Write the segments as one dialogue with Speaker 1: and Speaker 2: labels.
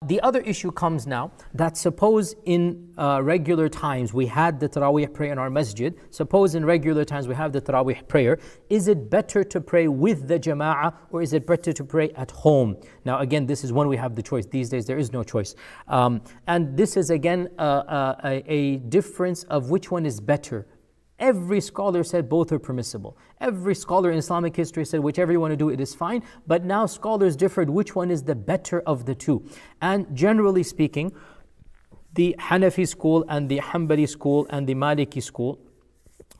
Speaker 1: the other issue comes now that suppose in regular times we had the Taraweeh prayer in our masjid. Suppose in regular times we have the Taraweeh prayer. Is it better to pray with the jama'ah or is it better to pray at home? Now again, this is when we have the choice. These days there is no choice. And this is again a difference of which one is better. Every scholar said both are permissible. Every scholar in Islamic history said whichever you want to do, it is fine. But now scholars differed which one is the better of the two. And generally speaking, the Hanafi school and the Hanbali school and the Maliki school,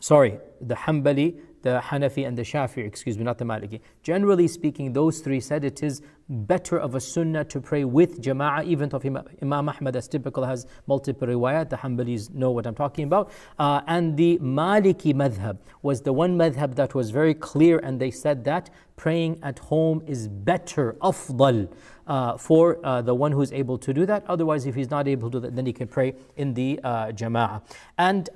Speaker 1: the Hanbali, the Hanafi and the Shafi'i, not the Maliki. Generally speaking, those three said it is better of a sunnah to pray with jama'ah, even though Imam Ahmad, as typical, has multiple riwayat. The Hanbalis know what I'm talking about. And the Maliki madhab was the one madhab that was very clear, and they said that praying at home is better, afdal, for the one who's able to do that. Otherwise, if he's not able to do that, then he can pray in the jama'ah. And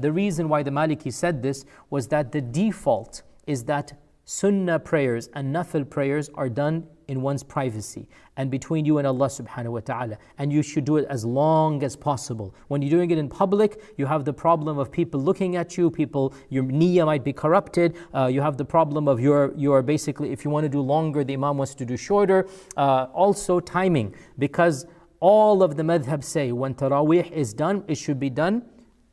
Speaker 1: the reason why the Maliki said this was that the default is that sunnah prayers and nafil prayers are done in one's privacy and between you and Allah subhanahu wa ta'ala, and you should do it as long as possible. When you're doing it in public, you have the problem of people looking at you, your niyyah might be corrupted, you have the problem of your basically, if you want to do longer, the imam wants to do shorter. Also timing, because all of the madhab say when Taraweeh is done, it should be done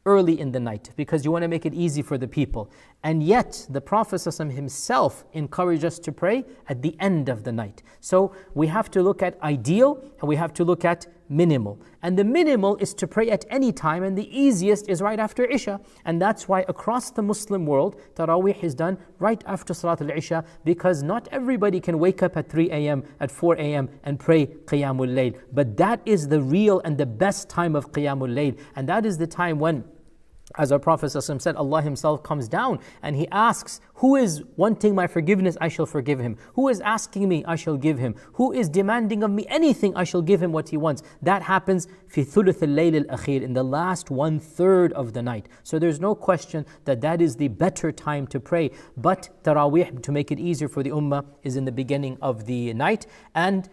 Speaker 1: early in the night, because you want to make it easy for the people. And yet, the Prophet ﷺ himself encouraged us to pray at the end of the night. So we have to look at ideal and we have to look at minimal. And the minimal is to pray at any time, and the easiest is right after Isha. And that's why across the Muslim world, Taraweeh is done right after Salat al-Isha, because not everybody can wake up at 3 a.m., at 4 a.m. and pray Qiyamul Layl. But that is the real and the best time of Qiyamul Layl. And that is the time when, as our Prophet ﷺ said, Allah Himself comes down and He asks, who is wanting my forgiveness? I shall forgive him. Who is asking me? I shall give him. Who is demanding of me anything? I shall give him what he wants. That happens في ثلث الليل الأخير, in the last 1/3 of the night. So there's no question that that is the better time to pray. But Taraweeh, to make it easier for the ummah, is in the beginning of the night. And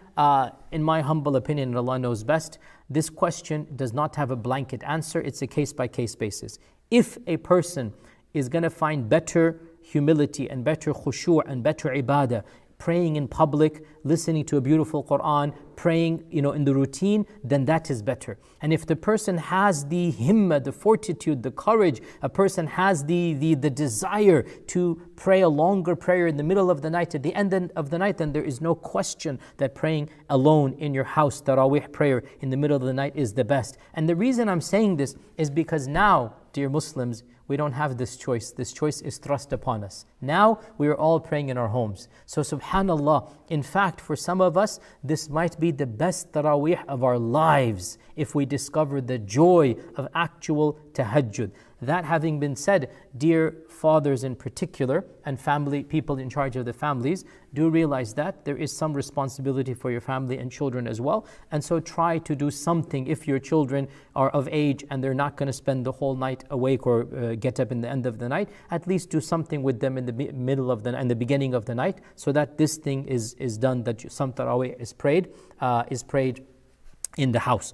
Speaker 1: in my humble opinion, and Allah knows best, this question does not have a blanket answer. It's a case-by-case basis. If a person is going to find better humility and better khushu' and better ibadah, praying in public, listening to a beautiful Quran, praying in the routine, then that is better. And if the person has the himmah, the fortitude, the courage, a person has the desire to pray a longer prayer in the middle of the night, at the end of the night, then there is no question that praying alone in your house, Taraweeh prayer in the middle of the night, is the best. And the reason I'm saying this is because now, dear Muslims, we don't have this choice. This choice is thrust upon us. Now we are all praying in our homes. So subhanallah, in fact, for some of us, this might be the best Taraweeh of our lives if we discover the joy of actual tahajjud. That having been said, dear fathers in particular, and family people in charge of the families, do realize that there is some responsibility for your family and children as well. And so try to do something if your children are of age and they're not going to spend the whole night awake or get up in the end of the night. At least do something with them in the middle of the and the beginning of the night, so that this thing is done, that some Taraweeh is prayed in the house.